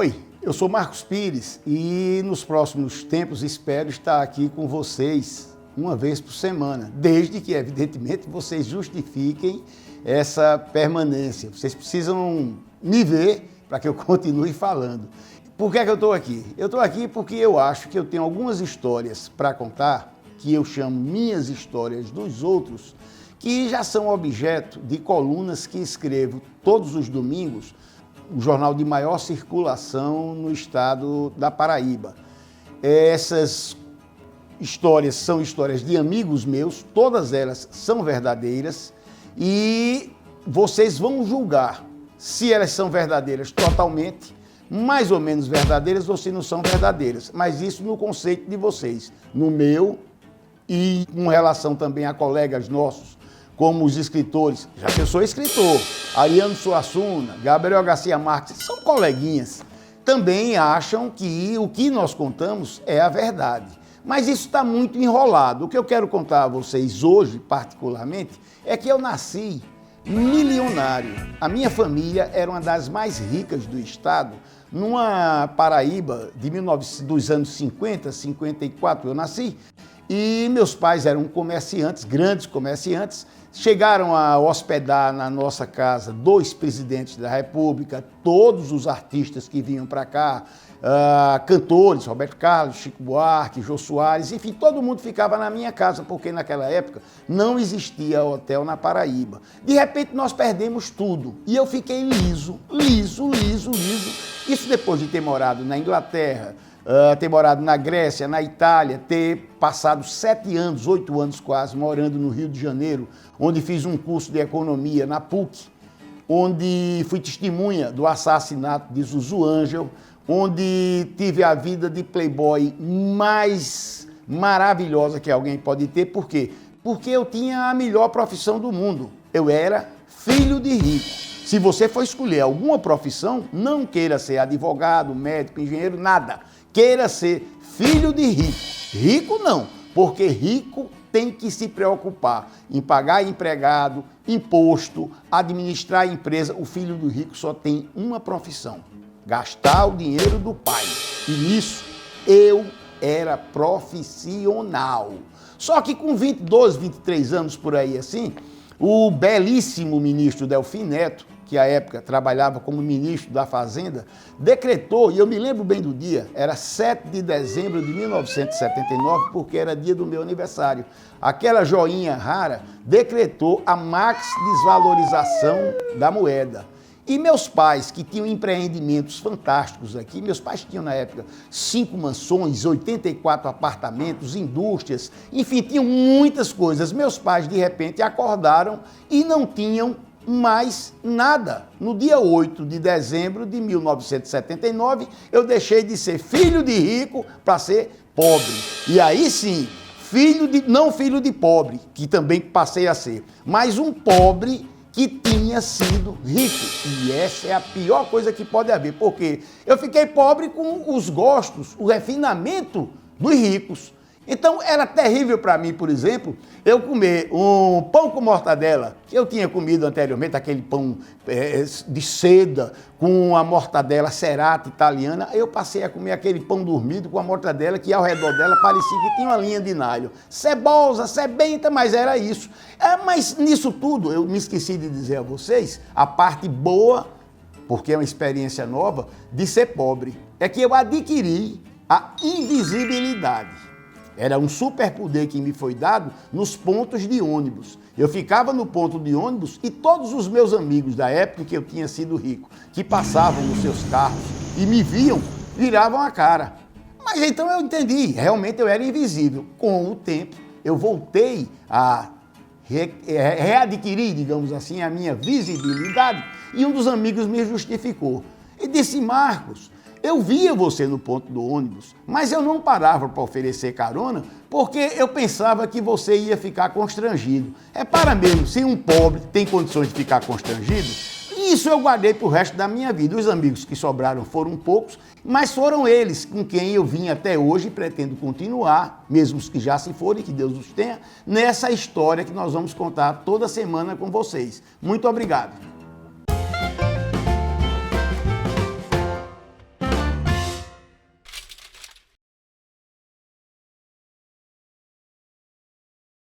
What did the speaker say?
Oi, eu sou Marcos Pires e nos próximos tempos espero estar aqui com vocês uma vez por semana, desde que, evidentemente, vocês justifiquem essa permanência. Vocês precisam me ver para que eu continue falando. Por que é que eu estou aqui? Eu estou aqui porque eu acho que eu tenho algumas histórias para contar, que eu chamo minhas histórias dos outros, que já são objeto de colunas que escrevo todos os domingos, o jornal de maior circulação no estado da Paraíba. Essas histórias são histórias de amigos meus, todas elas são verdadeiras e vocês vão julgar se elas são verdadeiras totalmente, mais ou menos verdadeiras ou se não são verdadeiras, mas isso no conceito de vocês, no meu e com relação também a colegas nossos, como os escritores, já que eu sou escritor, Ariano Suassuna, Gabriel Garcia Marques, são coleguinhas, também acham que o que nós contamos é a verdade. Mas isso está muito enrolado. O que eu quero contar a vocês hoje, particularmente, é que eu nasci milionário. A minha família era uma das mais ricas do estado, numa Paraíba dos anos 50, 54 eu nasci, e meus pais eram comerciantes, grandes comerciantes, chegaram a hospedar na nossa casa 2 presidentes da República, todos os artistas que vinham para cá, cantores, Roberto Carlos, Chico Buarque, Jô Soares, enfim, todo mundo ficava na minha casa, porque naquela época não existia hotel na Paraíba. De repente nós perdemos tudo e eu fiquei liso. Isso depois de ter morado na Inglaterra, ter morado na Grécia, na Itália, ter passado 7 anos, 8 anos quase, morando no Rio de Janeiro, onde fiz um curso de economia na PUC, onde fui testemunha do assassinato de Zuzu Ângel, onde tive a vida de playboy mais maravilhosa que alguém pode ter. Por quê? Porque eu tinha a melhor profissão do mundo. Eu era filho de rico. Se você for escolher alguma profissão, não queira ser advogado, médico, engenheiro, nada. Queira ser filho de rico. Rico não, porque rico tem que se preocupar em pagar empregado, imposto, administrar a empresa. O filho do rico só tem uma profissão: gastar o dinheiro do pai. E nisso eu era profissional. Só que com 22, 23 anos por aí assim, o belíssimo ministro Delfim Neto, que à época trabalhava como ministro da Fazenda, decretou, e eu me lembro bem do dia, era 7 de dezembro de 1979, porque era dia do meu aniversário. Aquela joinha rara decretou a max desvalorização da moeda. E meus pais, que tinham empreendimentos fantásticos aqui, meus pais tinham na época 5 mansões, 84 apartamentos, indústrias, enfim, tinham muitas coisas. Meus pais, de repente, acordaram e não tinham mais nada. No dia 8 de dezembro de 1979, eu deixei de ser filho de rico para ser pobre. E aí sim, não filho de pobre, que também passei a ser, mas um pobre que tinha sido rico. E essa é a pior coisa que pode haver, porque eu fiquei pobre com os gostos, o refinamento dos ricos. Então era terrível para mim, por exemplo, eu comer um pão com mortadela, que eu tinha comido anteriormente, aquele pão de seda com a mortadela cerata italiana. Eu passei a comer aquele pão dormido com a mortadela que ao redor dela parecia que tinha uma linha de nalho. Cebosa, sebenta, mas era isso. Mas nisso tudo, eu me esqueci de dizer a vocês, a parte boa, porque é uma experiência nova, de ser pobre, é que eu adquiri a invisibilidade. Era um superpoder que me foi dado nos pontos de ônibus. Eu ficava no ponto de ônibus e todos os meus amigos da época que eu tinha sido rico, que passavam nos seus carros e me viam, viravam a cara. Mas então eu entendi, realmente eu era invisível. Com o tempo, eu voltei a readquirir, digamos assim, a minha visibilidade e um dos amigos me justificou. E disse: Marcos, eu via você no ponto do ônibus, mas eu não parava para oferecer carona porque eu pensava que você ia ficar constrangido. Para mesmo, se um pobre tem condições de ficar constrangido, isso eu guardei para o resto da minha vida. Os amigos que sobraram foram poucos, mas foram eles com quem eu vim até hoje e pretendo continuar, mesmo os que já se forem, que Deus os tenha, nessa história que nós vamos contar toda semana com vocês. Muito obrigado.